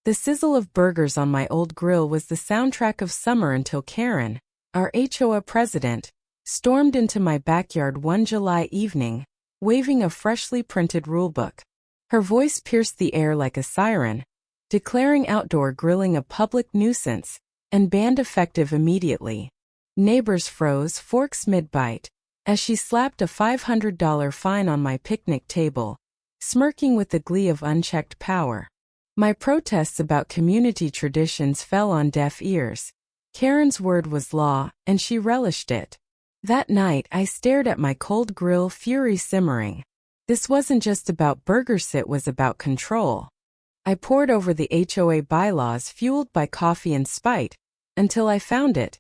The sizzle of burgers on my old grill was the soundtrack of summer until Karen, our HOA president, stormed into my backyard one July evening, waving a freshly printed rulebook. Her voice pierced the air like a siren, declaring outdoor grilling a public nuisance, and banned effective immediately. Neighbors froze, forks mid-bite, as she slapped a $500 fine on my picnic table, smirking with the glee of unchecked power. My protests about community traditions fell on deaf ears. Karen's word was law, and she relished it. That night I stared at my cold grill, fury simmering. This wasn't just about burgers, it was about control. I pored over the HOA bylaws fueled by coffee and spite, until I found it.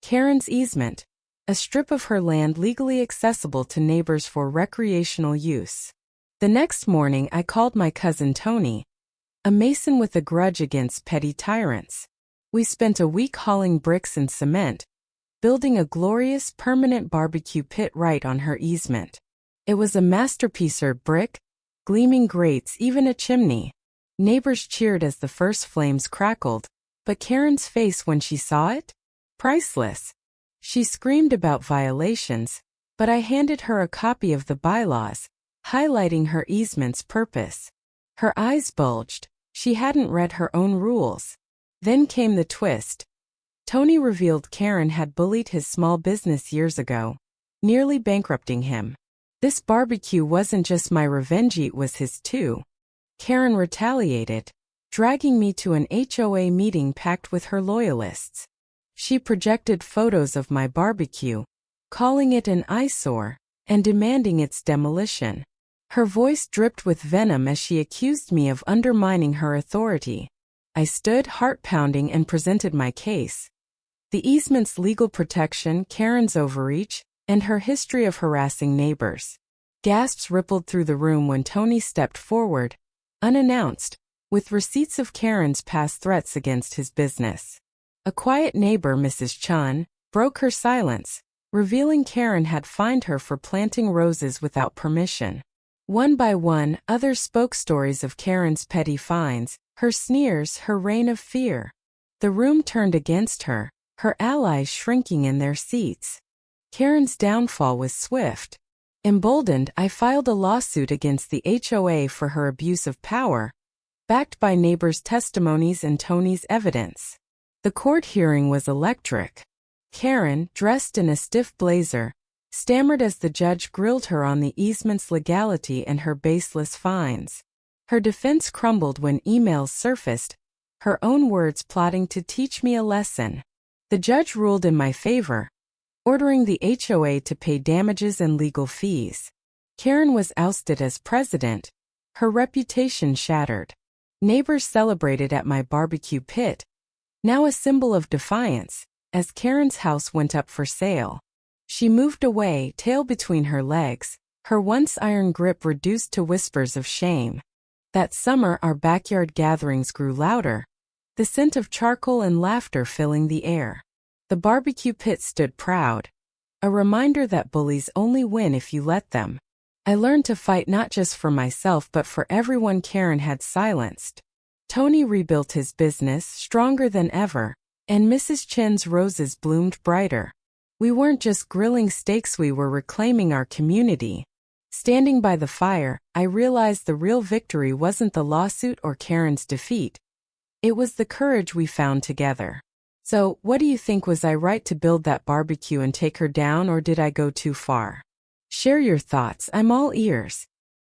Karen's easement, a strip of her land legally accessible to neighbors for recreational use. The next morning I called my cousin Tony, a mason with a grudge against petty tyrants. We spent a week hauling bricks and cement, building a glorious permanent barbecue pit right on her easement. It was a masterpiece, her brick, gleaming grates, even a chimney. Neighbors cheered as the first flames crackled, but Karen's face when she saw it? Priceless. She screamed about violations, but I handed her a copy of the bylaws, highlighting her easement's purpose. Her eyes bulged. She hadn't read her own rules. Then came the twist. Tony revealed Karen had bullied his small business years ago, nearly bankrupting him. This barbecue wasn't just my revenge, it was his too. Karen retaliated, dragging me to an HOA meeting packed with her loyalists. She projected photos of my barbecue, calling it an eyesore, and demanding its demolition. Her voice dripped with venom as she accused me of undermining her authority. I stood, heart pounding, and presented my case. The easement's legal protection, Karen's overreach, and her history of harassing neighbors. Gasps rippled through the room when Tony stepped forward, unannounced, with receipts of Karen's past threats against his business. A quiet neighbor, Mrs. Chun, broke her silence, revealing Karen had fined her for planting roses without permission. One by one, others spoke stories of Karen's petty fines, her sneers, her reign of fear. The room turned against her, her allies shrinking in their seats. Karen's downfall was swift. Emboldened, I filed a lawsuit against the HOA for her abuse of power, backed by neighbors' testimonies and Tony's evidence. The court hearing was electric. Karen, dressed in a stiff blazer, stammered as the judge grilled her on the easement's legality and her baseless fines. Her defense crumbled when emails surfaced, her own words plotting to teach me a lesson. The judge ruled in my favor, ordering the HOA to pay damages and legal fees. Karen was ousted as president, her reputation shattered. Neighbors celebrated at my barbecue pit, now a symbol of defiance, as Karen's house went up for sale. She moved away, tail between her legs, her once iron grip reduced to whispers of shame. That summer our backyard gatherings grew louder, the scent of charcoal and laughter filling the air. The barbecue pit stood proud, a reminder that bullies only win if you let them. I learned to fight not just for myself but for everyone Karen had silenced. Tony rebuilt his business, stronger than ever, and Mrs. Chen's roses bloomed brighter. We weren't just grilling steaks, we were reclaiming our community. Standing by the fire, I realized the real victory wasn't the lawsuit or Karen's defeat. It was the courage we found together. So, what do you think? Was I right to build that barbecue and take her down, or did I go too far? Share your thoughts, I'm all ears.